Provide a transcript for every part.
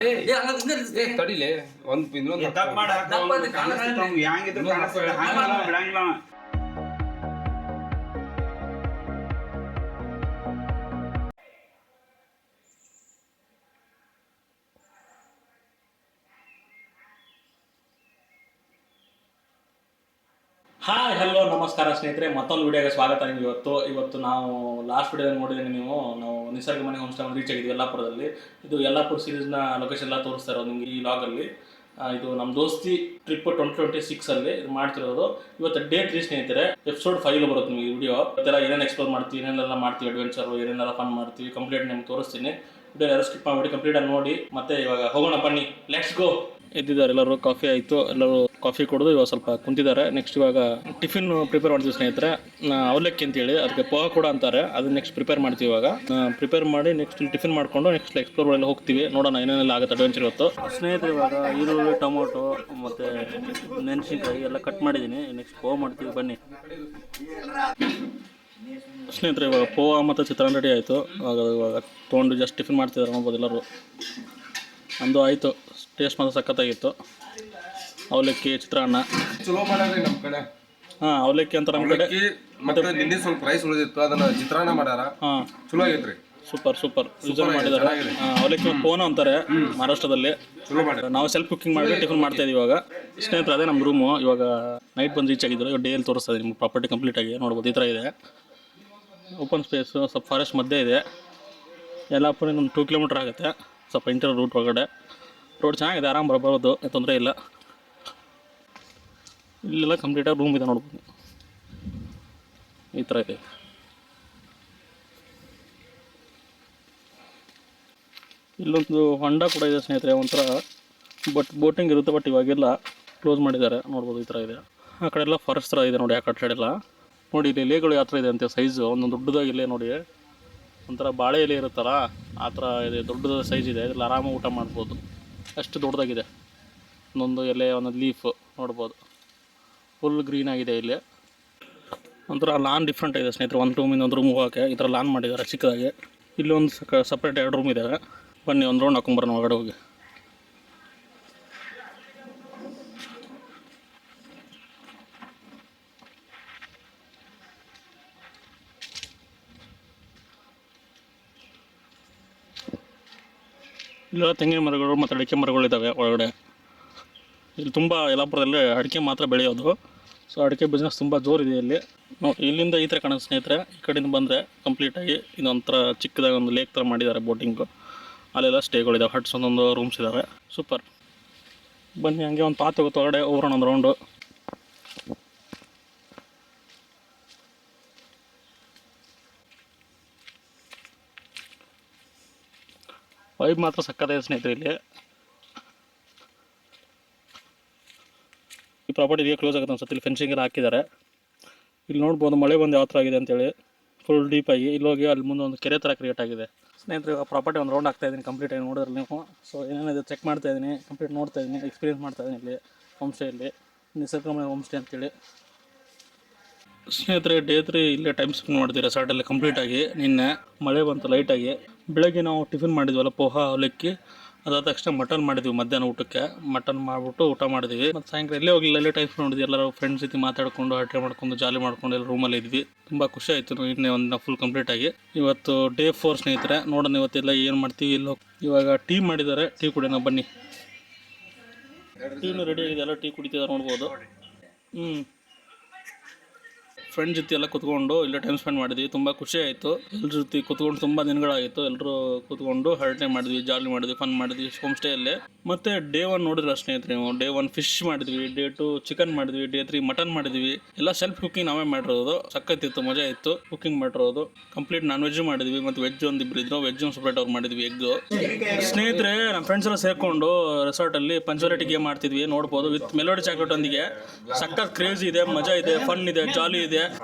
ತಡಿಲೆ ಒಂದ್ ಇನ್ನೊಂದು hi hello ನಮಸ್ಕಾರ ಸ್ನೇಹಿತರೆ, ಮತ್ತೊಂದು ವಿಡಿಯೋಗೆ ಸ್ವಾಗತ. ನಿಮ್ಗೆ ಇವತ್ತು ನಾವು ಲಾಸ್ಟ್ ವಿಡಿಯೋದಲ್ಲಿ ನೋಡಿದ್ದೀನಿ ನೀವು, ನಾವು ನಿಸರ್ಗ ಮನೆ ಹೋಮ್ ಸ್ಟೇ ರೀಚ್ ಆಗಿದ್ವಿ ಯಲ್ಲಾಪುರದಲ್ಲಿ. ಇದು ಯಲ್ಲಾಪುರ ಸೀರೀಸ್ನ ಲೊಕೇಶನ್ ಎಲ್ಲ ತೋರಿಸ್ತಾ ಇರೋದು ನಿಮ್ಗೆ ಈ ಲಾಗಲ್ಲಿ. ಇದು ನಮ್ಮ ದೋಸ್ತಿ ಟ್ರಿಪ್ 2026 ಅಲ್ಲಿ ಇದು ಮಾಡ್ತಿರೋದು. ಇವತ್ತು ಡೇ 3 ಸ್ನೇಹಿತರೆ, ಎಪಿಸೋಡ್ 5 ಬರುತ್ತೆ ನಿಮಗೆ ವಿಡಿಯೋ. ಇವತ್ತೆಲ್ಲ ಏನೇನು ಎಕ್ಸ್ಪ್ಲೋರ್ ಮಾಡ್ತೀವಿ, ಏನೇನೆಲ್ಲ ಮಾಡ್ತೀವಿ, ಅಡ್ವೆಂಚರು ಏನೇನೆಲ್ಲ ಫನ್ ಮಾಡ್ತೀವಿ, ಕಂಪ್ಲೀಟ್ ನಿಮ್ಗೆ ತೋರಿಸ್ತೀನಿ. ವಿಡಿಯೋ ಯಾರು ಸ್ಕಿಪ್ ಮಾಡಿ ಕಂಪ್ಲೀಟಾಗಿ ನೋಡಿ. ಮತ್ತೆ ಇವಾಗ ಹೋಗೋಣ ಬನ್ನಿ, ಲೆಟ್ಸ್ ಗೋ. ಎದ್ದಿದ್ದಾರೆ ಎಲ್ಲರೂ, ಕಾಫಿ ಆಯಿತು, ಎಲ್ಲರೂ ಕಾಫಿ ಕುಡಿದು ಇವಾಗ ಸ್ವಲ್ಪ ಕುಂತಿದ್ದಾರೆ. ನೆಕ್ಸ್ಟ್ ಇವಾಗ ಟಿಫಿನ್ ಪ್ರಿಪೇರ್ ಮಾಡ್ತೀವಿ ಸ್ನೇಹಿತರೆ. ಅವಲಕ್ಕಿ ಅಂತೇಳಿ ಅದಕ್ಕೆ ಪೋಹ ಕೂಡ ಅಂತಾರೆ, ಅದನ್ನ ನೆಕ್ಸ್ಟ್ ಪ್ರಿಪೇರ್ ಮಾಡ್ತೀವಿ. ಇವಾಗ ಪ್ರಿಪೇರ್ ಮಾಡಿ ನೆಕ್ಸ್ಟ್ ಇಲ್ಲಿ ಟಿಫಿನ್ ಮಾಡ್ಕೊಂಡು ನೆಕ್ಸ್ಟ್ ಎಕ್ಸ್ಪ್ಲೋರ್ ಎಲ್ಲ ಹೋಗ್ತೀವಿ. ನೋಡೋಣ ಏನೇನೆಲ್ಲ ಆಗುತ್ತೆ ಅಡ್ವೆಂಚರ್ ಇವತ್ತು. ಸ್ನೇಹಿತರೆ ಇವಾಗ ಈರುಳ್ಳಿ, ಟೊಮೊಟೊ ಮತ್ತು ಮೆಣಸಿನ್ಕಾಯಿ ಎಲ್ಲ ಕಟ್ ಮಾಡಿದ್ದೀನಿ. ನೆಕ್ಸ್ಟ್ ಪೋಹ ಮಾಡ್ತೀವಿ ಬನ್ನಿ ಸ್ನೇಹಿತರೆ. ಇವಾಗ ಪೋಹ ಮತ್ತು ಚಿತ್ರಾನ್ನ ರೆಡಿ ಆಯಿತು. ಇವಾಗ ತೊಗೊಂಡು ಜಸ್ಟ್ ಟಿಫಿನ್ ಮಾಡ್ತಿದ್ದಾರೆ ನೋಡ್ಬೋದು ಎಲ್ಲರೂ. ಅಂದು ಆಯಿತು, ಟೇಸ್ಟ್ ಮಾತ್ರ ಸಖತ್ತಾಗಿತ್ತು. ಅವಲಕ್ಕಿ, ಚಿತ್ರಾನ್ನ ಚಲೋ ಮಾಡ್ಯಾರ ನಮ್ಮ ಕಡೆ. ಅವಲಕ್ಕಿ ಅಂತ ನಮ್ಮ ಕಡೆ. ಮತ್ತೆ ನಿನ್ನೆ ಸ್ವಲ್ಪ ರೈಸ್ ಉಳಿದಿತ್ತು, ಅದನ್ನ ಚಿತ್ರಾನ್ನ ಮಾಡ್ಯಾರ. ಚಲೋ ಆಗೈತ್ರಿ, ಸೂಪರ್ ಯೂಸರ್ ಮಾಡಿದ್ದಾರೆ. ಅವಲಕ್ಕಿ ಪೋನ ಅಂತಾರೆ ಮಹಾರಾಷ್ಟ್ರದಲ್ಲಿ. ಚಲೋ ಮಾಡ್ಯಾರ. ನಾವು ಸೆಲ್ಫ್ ಕುಕಿಂಗ್ ಮಾಡಿ ಟಿಫಿನ್ ಮಾಡ್ತಾ ಇದೀವಿ ಇವಾಗ. ಸ್ನೇಹಿತರೆ ಅದೇ ನಮ್ಮ ರೂಮು. ಇವಾಗ ನೈಟ್ ಬಂದು ರೀಚ್ ಆಗಿದ್ರು. ಇವಾಗ ಡೇಯಲ್ಲಿ ತೋರಿಸ್ತಾ ಇದೆ ನಿಮ್ಗೆ ಪ್ರಾಪರ್ಟಿ ಕಂಪ್ಲೀಟ್ ಆಗಿ ನೋಡ್ಬೋದು. ಈ ಥರ ಇದೆ, ಓಪನ್ ಸ್ಪೇಸು, ಸ್ವಲ್ಪ ಫಾರೆಸ್ಟ್ ಮಧ್ಯೆ ಇದೆ. ಯಲ್ಲಾಪುರ ಒಂದು 2 ಕಿಲೋಮೀಟರ್ ಆಗುತ್ತೆ, ಸ್ವಲ್ಪ ಇಂಟರ್ ರೂಟ್ ಒಳಗಡೆ. ರೋಡ್ ಚೆನ್ನಾಗಿದೆ, ಆರಾಮ್ ಬರ್ಬೋದು, ತೊಂದರೆ ಇಲ್ಲ. ಇಲ್ಲೆಲ್ಲ ಕಂಪ್ಲೀಟಾಗಿ ರೂಮ್ ಇದೆ ನೋಡ್ಬೋದು, ಈ ಥರ ಇದೆ. ಇಲ್ಲೊಂದು ಹೊಂಡ ಕೂಡ ಇದೆ ಸ್ನೇಹಿತರೆ, ಒಂಥರ ಬೋಟಿಂಗ್ ಇರುತ್ತೆ. ಬಟ್ ಇವಾಗೆಲ್ಲ ಕ್ಲೋಸ್ ಮಾಡಿದ್ದಾರೆ ನೋಡ್ಬೋದು. ಈ ಥರ ಇದೆ. ಆ ಕಡೆ ಎಲ್ಲ ಫಾರೆಸ್ಟ್ ಥರ ಇದೆ ನೋಡಿ, ಆ ಕಡೆ ಸೈಡ್ ಎಲ್ಲ ನೋಡಿ. ಇಲ್ಲಿ ಎಲೆಗಳು ಯಾವ ಥರ ಇದೆ ಅಂತ ಸೈಜು, ಒಂದೊಂದು ದೊಡ್ಡದಾಗಿ ಎಲೆ ನೋಡಿ, ಒಂಥರ ಬಾಳೆ ಎಲೆ ಇರುತ್ತಲ್ಲ ಆ ಥರ ಇದೆ. ದೊಡ್ಡದ ಸೈಜ್ ಇದೆ, ಇದ್ರಲ್ಲಿ ಆರಾಮಾಗಿ ಊಟ ಮಾಡ್ಬೋದು, ಅಷ್ಟು ದೊಡ್ಡದಾಗಿದೆ. ಒಂದೊಂದು ಎಲೆ, ಒಂದೊಂದು ಲೀಫು ನೋಡ್ಬೋದು, ಫುಲ್ ಗ್ರೀನ್ ಆಗಿದೆ. ಇಲ್ಲಿ ಒಂಥರ ಲಾನ್ ಡಿಫ್ರೆಂಟ್ ಇದೆ ಸ್ನೇಹಿತರೆ. ಒಂದು ರೂಮಿಂದ ಒಂದು ರೂಮ್ ಹೋಗೋಕ್ಕೆ ಈ ಥರ ಲಾನ್ ಮಾಡಿದ್ದಾರೆ ಚಿಕ್ಕದಾಗಿ. ಇಲ್ಲೊಂದು ಸಪ್ರೇಟ್ 2 ರೂಮ್ ಇದ್ದಾವೆ. ಬನ್ನಿ ಒಂದು ರೌಂಡ್ ಹಾಕೊಂಬರೋಣ ಒಳಗಡೆ ಹೋಗಿ. ಇಲ್ಲೆಲ್ಲ ತೆಂಗಿನ ಮರಗಳು ಮತ್ತು ಅಡಿಕೆ ಮರಗಳಿದ್ದಾವೆ ಒಳಗಡೆ. ಇಲ್ಲಿ ತುಂಬ ಯಲ್ಲಾಪುರದಲ್ಲಿ ಅಡಿಕೆ ಮಾತ್ರ ಬೆಳೆಯೋದು. ಸೊ ಅಡಿಕೆ ಬಿಸ್ನೆಸ್ ತುಂಬ ಜೋರಿದೆ ಇಲ್ಲಿ. ಇಲ್ಲಿಂದ ಈ ಥರ ಕಾಣೋದು ಸ್ನೇಹಿತರೆ. ಈ ಕಡೆಯಿಂದ ಬಂದರೆ ಕಂಪ್ಲೀಟಾಗಿ ಇದೊಂಥರ ಚಿಕ್ಕದಾಗಿ ಒಂದು ಲೇಕ್ ಥರ ಮಾಡಿದ್ದಾರೆ, ಬೋಟಿಂಗು. ಅಲ್ಲೆಲ್ಲ ಸ್ಟೇಗಳಿದ್ದಾವೆ, ಹಟ್ಸ್, ಒಂದೊಂದು ರೂಮ್ಸ್ ಇದ್ದಾವೆ. ಸೂಪರ್. ಬನ್ನಿ ಹಂಗೆ ಒಂದು ಪಾತ್ ಹೋಗುತ್ತೆ ಹೊರಗಡೆ, ಹೋಗೋಣ ಒಂದು ರೌಂಡು. ವೈಬ್ ಮಾತ್ರ ಸಕ್ಕತ್ತಾಗಿದೆ ಸ್ನೇಹಿತರೆ. ಇಲ್ಲಿ ಈ ಪ್ರಾಪರ್ಟಿ ಈಗ ಕ್ಲೋಸ್ ಆಗುತ್ತೆ ಅನ್ಸುತ್ತೆ. ಇಲ್ಲಿ ಫೆನ್ಸಿಂಗ್ ಎಲ್ಲ ಹಾಕಿದ್ದಾರೆ. ಇಲ್ಲಿ ನೋಡ್ಬೋದು ಮಳೆ ಬಂದು ಯಾವ ಥರ ಆಗಿದೆ ಅಂತೇಳಿ, ಫುಲ್ ಡೀಪಾಗಿ. ಇಲ್ಲೋಗಿ ಅಲ್ಲಿ ಮುಂದೆ ಒಂದು ಕೆರೆ ಥರ ಕ್ರಿಯೇಟ್ ಆಗಿದೆ ಸ್ನೇಹಿತರೆ. ಪ್ರಾಪರ್ಟಿ ಒಂದು ರೌಂಡ್ ಆಗ್ತಾಯಿದ್ದೀನಿ ಕಂಪ್ಲೀಟಾಗಿ ನೋಡಿದ್ರೆ ನೀವು. ಸೊ ಏನೇನಿದೆ ಚೆಕ್ ಮಾಡ್ತಾಯಿದ್ದೀನಿ, ಕಂಪ್ಲೀಟ್ ನೋಡ್ತಾಯಿದ್ದೀನಿ, ಎಕ್ಸ್ಪೀರಿಯನ್ಸ್ ಮಾಡ್ತಾಯಿದ್ದೀನಿ ಇಲ್ಲಿ ಹೋಮ್ ಸ್ಟೇಯಲ್ಲಿ, ನಿಸರ್ಗ ಮನೆ ಹೋಮ್ ಸ್ಟೇ ಅಂತೇಳಿ. ಸ್ನೇಹಿತರೆ ಡೇ 3 ಇಲ್ಲೇ ಟೈಮ್ ಸ್ಪೆಂಡ್ ಮಾಡ್ತೀವಿ ರೆಸಾರ್ಟಲ್ಲಿ ಕಂಪ್ಲೀಟಾಗಿ. ನಿನ್ನೆ ಮಳೆ ಬಂತು ಲೈಟಾಗಿ. ಬೆಳಗ್ಗೆ ನಾವು ಟಿಫಿನ್ ಮಾಡಿದ್ವಲ್ಲ, ಪೋಹ, ಅವಲಕ್ಕಿ. ಅದಾದ ತಕ್ಷಣ ಮಟನ್ ಮಾಡಿದ್ವಿ ಮಧ್ಯಾಹ್ನ ಊಟಕ್ಕೆ. ಮಟನ್ ಮಾಡಿಬಿಟ್ಟು ಊಟ ಮಾಡಿದ್ವಿ. ಮತ್ತು ಸಾಯಂಕಾಲ ಎಲ್ಲೇ ಹೋಗಲಿಲ್ಲ, ಎಲ್ಲೇ ಟೈಮ್ ಸ್ಪೆಂಡ್ ಮಾಡಿದ್ವಿ. ಎಲ್ಲರೂ ಫ್ರೆಂಡ್ಸ್ ಜೊತೆ ಮಾತಾಡ್ಕೊಂಡು, ಹರಟೆ ಮಾಡ್ಕೊಂಡು, ಜಾಲಿ ಮಾಡ್ಕೊಂಡು ಎಲ್ಲ ರೂಮಲ್ಲಿ ಇದ್ವಿ. ತುಂಬ ಖುಷಿ ಆಯಿತು. ನಿನ್ನೆ ಒಂದು ಫುಲ್ ಕಂಪ್ಲೀಟಾಗಿ. ಇವತ್ತು ಡೇ 4 ಸ್ನೇಹಿತರೆ. ನೋಡೋಣ ಇವತ್ತೆಲ್ಲ ಏನು ಮಾಡ್ತೀವಿ. ಇಲ್ಲ ಇವಾಗ ಟೀ ಮಾಡಿದ್ದಾರೆ, ಟೀ ಕುಡಿಯೋಣ ಬನ್ನಿ. ಟೀನು ರೆಡಿ ಆಗಿದೆ, ಎಲ್ಲ ಟೀ ಕುಡಿತಿದ್ದಾರೆ ನೋಡ್ಬೋದು. ಫ್ರೆಂಡ್ ಜೊತೆ ಎಲ್ಲ ಕೂತ್ಕೊಂಡು ಇಲ್ಲೇ ಟೈಮ್ ಸ್ಪೆಂಡ್ ಮಾಡಿದ್ವಿ. ತುಂಬ ಖುಷಿ ಆಯಿತು. ಎಲ್ಲರ ಜೊತೆ ಕೂತ್ಕೊಂಡು ತುಂಬ ದಿನಗಳಾಗಿತ್ತು. ಎಲ್ಲರೂ ಕೂತ್ಕೊಂಡು ಹರಟೆ ಮಾಡಿದ್ವಿ, ಜಾಲಿ ಮಾಡಿದ್ವಿ, ಫನ್ ಮಾಡಿದ್ವಿ ಹೋಮ್ ಸ್ಟೇಯಲ್ಲಿ. ಮತ್ತು ಡೇ 1 ನೋಡಿದ್ರೆ ಸ್ನೇಹಿತರೆ, ನಾವು ಡೇ 1 ಫಿಶ್ ಮಾಡಿದ್ವಿ, ಡೇ 2 ಚಿಕನ್ ಮಾಡಿದ್ವಿ, ಡೇ 3 ಮಟನ್ ಮಾಡಿದ್ವಿ. ಎಲ್ಲ ಸೆಲ್ಫ್ ಕುಕಿಂಗ್ ನಾವೇ ಮಾಡಿರೋದು. ಸಖತ್ತಿತ್ತು, ಮಜಾ ಇತ್ತು ಕುಕಿಂಗ್ ಮಾಡಿರೋದು. ಕಂಪ್ಲೀಟ್ ನಾನ್ ವೆಜ್ ಮಾಡಿದ್ವಿ, ಮತ್ತು ವೆಜ್ ಒಂದಿಬ್ರು ಇದ್ರು, ವೆಜ್ ಒಂದು ಸಪ್ರೇಟ್ ಅವ್ರು ಮಾಡಿದ್ವಿ, ಎಗ್ಗು. ಸ್ನೇಹಿತರೆ ನಮ್ಮ ಫ್ರೆಂಡ್ಸ್ ಎಲ್ಲ ಸೇರಿಕೊಂಡು ರೆಸಾರ್ಟಲ್ಲಿ ಪಂಚುಲಾರಿಟಿ ಗೇಮ್ ಮಾಡ್ತಿದ್ವಿ ನೋಡ್ಬೋದು, ವಿತ್ ಮೆಲೋಡಿ ಚಾಕ್ಲೇಟ್ ಒಂದಿಗೆ. ಸಖತ್ ಕ್ರೇಜಿ ಇದೆ, ಮಜಾ ಇದೆ, ಫನ್ ಇದೆ, ಜಾಲಿ ಇದೆ.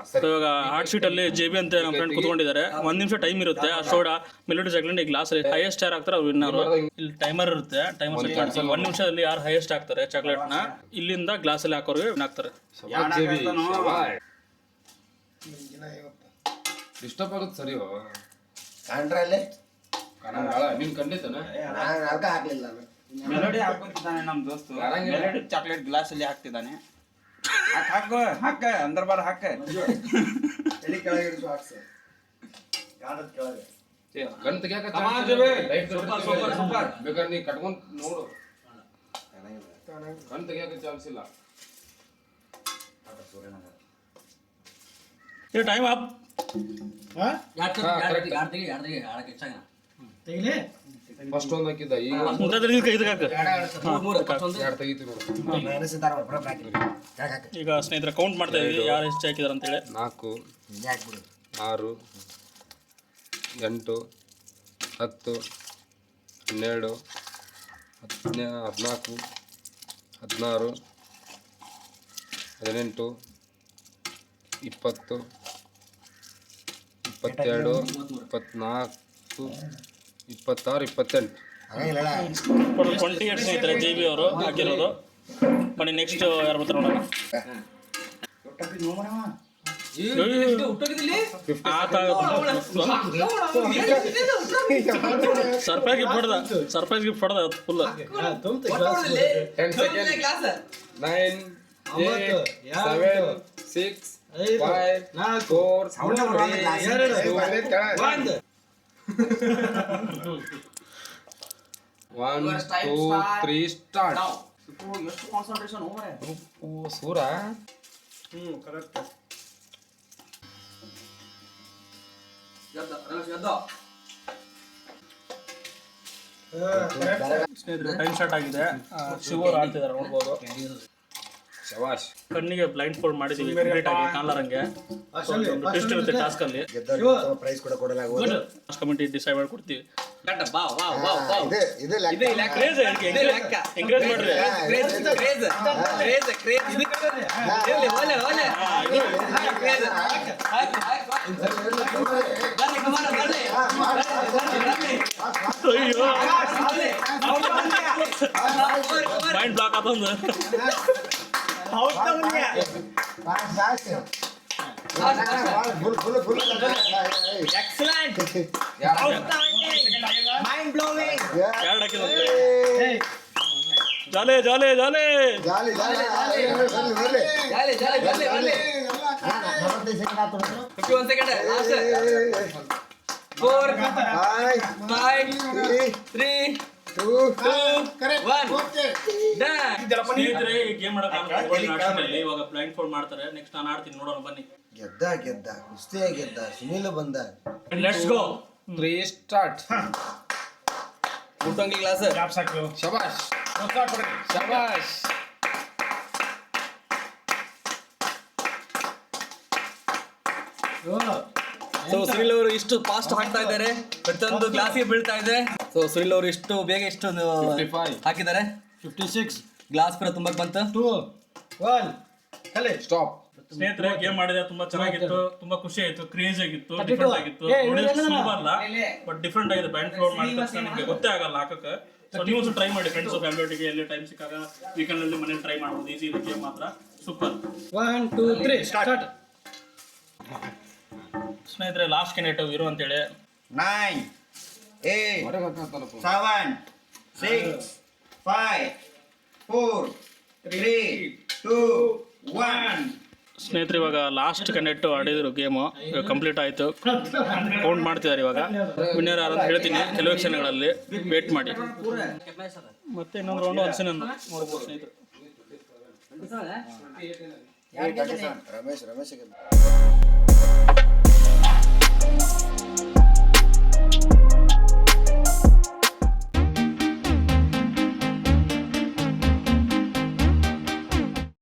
ಇವಾಗ ಹಾರ್ಟ್ ಶೀಟ್ ಅಲ್ಲಿ JB ಅಂತ ನಮ್ಮ ಫ್ರೆಂಡ್ ಕುತ್ಕೊಂಡಿದ್ದಾರೆ. 1 ನಿಮಿಷ ಟೈಮ್ ಇರುತ್ತೆ. ಆ ಸೋಡಾ ಮೆಲೋಡಿ ಚಾಕ್ಲೇಟ್ ಈ ಗ್ಲಾಸ್ ಅಲ್ಲಿ ಹೈಯೆಸ್ಟ್ ಯಾರು ಆಗ್ತಾರೆ ಅವ್ರು ವಿನ್ನರ್. ಇಲ್ಲಿ ಟೈಮರ್ ಇರುತ್ತೆ, ಟೈಮರ್ ಸೆಟ್ ಮಾಡ್ತೀವಿ. 1 ನಿಮಿಷದಲ್ಲಿ ಯಾರು ಹೈಯೆಸ್ಟ್ ಆಗ್ತಾರೆ ಚಾಕ್ಲೇಟ್ ನ ಇಲ್ಲಿಂದ ಗ್ಲಾಸ್ ಅಲ್ಲಿ ಹಾಕೋರಿಗೆ ವಿನ್ ಆಗ್ತಾರೆ. ಡಿಸ್ಟರ್ಬ್ ಆಗುತ್ತೆ ಸರಿ. ನಿನ್ ಖಂಡಿತನ ನಾನು ಅರ್ಕ ಹಾಕ್ಲಿಲ್ಲ ನಾನು. ಮೆಲೋಡಿ ಹಾಕೋತಿದ್ದಾನೆ ನಮ್ಮ ದೋಸ್ತು. ಮೆಲೋಡಿ ಚಾಕ್ಲೇಟ್ ಗ್ಲಾಸ್ ಅಲ್ಲಿ ಹಾಕ್ತಿದ್ದಾನೆ. ಹಾಕು ಹಾಕ ಅಂದ್ರ ಬಾರ ಹಾಕ. ಎಲ್ಲಿ ಕೆಳಗೆ ಇಳಿಸು ಹಾಕ್ಸ. ಗಾಡದ ಕೆಳಗೆ. ಗಂಟು ತೆಗಿಯಾಕ ಬೇಕಾದ್ರೆ ನೀ ಕಟ್ಕೊಂಡ್ ನೋಡು. ಗಂಟು ತೆಗಿಯಾಕ ಚಾನ್ಸ್ ಇಲ್ಲ. Time up. ಫಸ್ಟ್ ಒಂದ್ ಹಾಕಿದ್ದ ಈಗ ಎರಡು ತೆಗಿತೀವಿ ನೋಡು. ಈಗ ಸ್ನೇಹಿತರೆ ಕೌಂಟ್ ಮಾಡ್ತಾ ಇದೀವಿ ಯಾರು ಎಷ್ಟು ಹಾಕಿದಾರೆ ಅಂತೇಳಿ. 4 6 8 10 12 14 16 18 20 22 24 26 28 28 ಸ್ನೇಹಿತರೆ ಜಿ ಬಿ ಅವರು ಹಾಕಿರೋದು. ಬನ್ನಿ ನೆಕ್ಸ್ಟ್ ಯಾರು ಬರ್ತಾರೆ ನೋಡೋಣ. ಸರ್ಪ್ರೈಸ್ ಗಿಫ್ಟ್ ಹೊಡೆದ ಫುಲ್. 10 seconds 9 8 7 6 5 4 1 2 3 start. ಸೂರ ಸ್ನೇಹಿತರೆ ಟೈಮ್ ಸ್ಟಾರ್ಟ್ ಆಗಿದೆ. ಶಿವರು ಆಡ್ತಿದ್ದಾರೆ ನೋಡ್ಬೋದು. ಶವಾಶ್. ಕಣ್ಣಿಗೆ ಬ್ಲೈಂಡ್ ಫೋಲ್ಡ್ ಮಾಡಿದೀವಿ ಕಂಪ್ಲೀಟ್ ಆಗಿ ಕಾಣಲಾರಂಗೆ. ಒಂದು ಟೆಸ್ಟ್ ಇರುತ್ತೆ ಟಾಸ್ಕ್ ಅಲ್ಲಿ. ಪ್ರೈಸ್ ಕೂಡ ಕೊಡಲಾಗುವುದು. ಟಾಸ್ಕ್ ಕಮಿಟಿ ಡಿಸೈಡ್ ಮಾಡಿ ಕೊಡ್ತೀವಿ. ಇದೆ ಎಂಕರೇಜ್ ಮಾಡ್ರಿ. ಅಯ್ಯೋ ಮೈಂಡ್ ಬ್ಲಾಕ್ ಆತಂದು. Excellent mind blowing. ಎರಡು ಹಾಕಿದಂತೆ. ಜಾಲೆ ಜಾಲೆ ಜಾಲೆ ಜಾಲಿ ಜಾಲಿ ಜಾಲಿ ಜಾಲಿ ಜಾಲಿ ಜಾಲಿ 51 ಸೆಕೆಂಡ್ ಲಾಸ್ಟ್ 4 5 3 2 1 ಸ್ನೇಹಿತರೆ ಈ ಗೇಮ್ ಮಾಡಕ್ಕೆ ಇವಾಗ ಬ್ಲೈಂಡ್ ಫೋಲ್ಡ್ ಮಾಡ್ತಾರೆ. ನೆಕ್ಸ್ಟ್ ನಾನು ಆಡ್ತೀನಿ ನೋಡೋಣ ಬನ್ನಿ. ಗೆದ್ದ ಕುಸ್ತಿಯ ಗೆದ್ದ ಸುನೀಲ್ ಬಂದ. Let's go. 3 ಸ್ಟಾರ್ಟ್. ಮುಟ್ಟಂಗಿ ಗ್ಲಾಸ್ ಶಬಾಷ್ ಶಬಾಷ್. ಸೊ ಸುನಿಲ್ ಅವರು ಇಷ್ಟು ಫಾಸ್ಟ್ ಹಾಕ್ತಾ ಇದ್ದಾರೆ. ಪ್ರತಿಯೊಂದು ಗ್ಲಾಸಿಗೆ ಬೀಳ್ತಾ ಇದೆ. ಸೊ ಸುನಿಲ್ ಅವರು ಇಷ್ಟು ಬೇಗ ಇಷ್ಟು 55 ಹಾಕಿದ್ದಾರೆ. 56 ಗ್ಲಾಸ್ ಕೂಡ ತುಂಬಾ ಬಂತು. 2 1 ಕಲೆ ಸ್ಟಾಪ್. ಸ್ನೇಹಿತರೆ ಗೇಮ್ ಮಾಡಿದ್ರೆ ತುಂಬಾ ಚೆನ್ನಾಗಿತ್ತು, ತುಂಬಾ ಖುಷಿ ಆಯ್ತು, ಕ್ರೇಜ್ ಆಗಿತ್ತು, ಡಿಫ್ರೆಂಟ್ ಆಗಿತ್ತು. ನೋಡಿದ್ರೆ ಸುಲಭ ಅಲ್ಲ ಬಟ್ ಡಿಫ್ರೆಂಟ್ ಆಗಿದೆ. ಬ್ಯಾಂಡ್ ಫ್ಲೋರ್ ಮಾಡಿದ ತಕ್ಷಣ ನಿಮಗೆ ಗೊತ್ತೇ ಆಗಲ್ಲ ಹಾಕಕ್ಕೆ. ಸೊ ನೀವು ಟ್ರೈ ಮಾಡಿ ಫ್ರೆಂಡ್ಸ್ ಫ್ಯಾಮಿಲಿ ಒಟ್ಟಿಗೆ ಎಲ್ಲಿ ಟೈಮ್ ಸಿಕ್ಕಾಗ ವೀಕೆಂಡ್ ಅಲ್ಲಿ ಮನೇಲಿ ಟ್ರೈ ಮಾಡ್ಬೋದು. ಈಸಿ ಇದೆ ಗೇಮ್ ಮಾತ್ರ ಸೂಪರ್. 1 2 3 ಸ್ಟಾರ್ಟ್. ಸ್ನೇಹಿತರೆ ಲಾಸ್ಟ್ ಕ್ಯಾಂಡಿಡೇಟ್ ಇರು ಅಂತೇಳಿ 9 8 7 6 5 4 3 2 1. ಸ್ನೇಹಿತರೆ ಇವಾಗ ಲಾಸ್ಟ್ ಕ್ಯಾಂಡಿಡೇಟ್ ಆಡಿದ್ರು ಗೇಮು ಕಂಪ್ಲೀಟ್ ಆಯಿತು. ಕೌಂಟ್ ಮಾಡ್ತಿದ್ದಾರೆ ಇವಾಗ. ವಿನ್ನರ್ ಯಾರು ಅಂತ ಹೇಳ್ತೀನಿ ಕೆಲವು ಕ್ಷಣಗಳಲ್ಲಿ ವೇಟ್ ಮಾಡಿ. ಮತ್ತೆ ಇನ್ನೊಂದು ರೌಂಡ್ ಅನ್ಸಿನ ನೋಡ್ಬೋದು ಸ್ನೇಹಿತರೆ. ರಮೇಶ್